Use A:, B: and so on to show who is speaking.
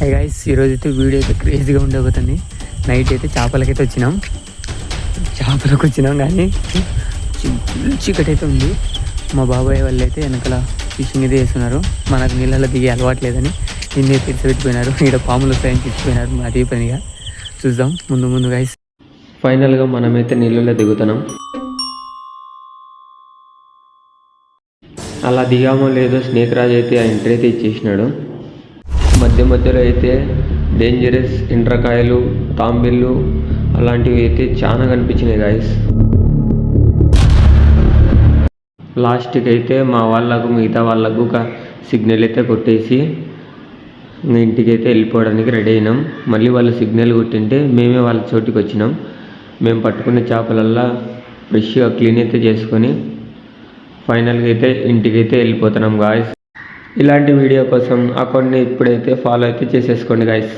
A: Hi guys, ఈరోజు అయితే video అయితే క్రేజీగా ఉండబోతుంది. నైట్ అయితే చేపలకైతే వచ్చినాం కానీ ఫుల్ చీకటి అయితే ఉంది. మా బాబాయ్ వాళ్ళు అయితే వెనకాల ఫిషింగ్ అయితే చేస్తున్నారు. మనకు నీళ్ళలో దిగి అలవాట్లేదని నిన్నే తెరిచిపెట్టిపోయినారు. ఇక్కడ పాములు వస్తాయని తెచ్చిపోయినారు. అదే పనిగా చూద్దాం ముందు గైస్.
B: ఫైనల్గా మనమైతే నీళ్ళలో దిగుతున్నాం. అలా దిగామో లేదో స్నేక్ రాజ్ అయితే ఆ ఎంట్రీ అయితే ఇచ్చేసినాడు. మధ్యలో అయితే డేంజరస్ ఎండ్రకాయలు, తాంబిళ్ళు అలాంటివి అయితే చాలా కనిపించినాయి గాయస్. లాస్ట్కి అయితే మా వాళ్ళకు మిగతా వాళ్ళకు ఒక సిగ్నల్ అయితే కొట్టేసి ఇంటికి అయితే వెళ్ళిపోవడానికి రెడీ అయినాం. మళ్ళీ వాళ్ళు సిగ్నల్ కొట్టింటే మేమే వాళ్ళ చోటికి వచ్చినాం. మేము పట్టుకునే చేపలల్లా ఫ్రెష్గా క్లీన్ అయితే చేసుకొని ఫైనల్గా అయితే ఇంటికైతే వెళ్ళిపోతున్నాం గాయస్. ఇలాంటి వీడియో కోసం అకౌంట్ని ఇప్పుడైతే ఫాలో అయితే చేసేసుకోండి గాయస్.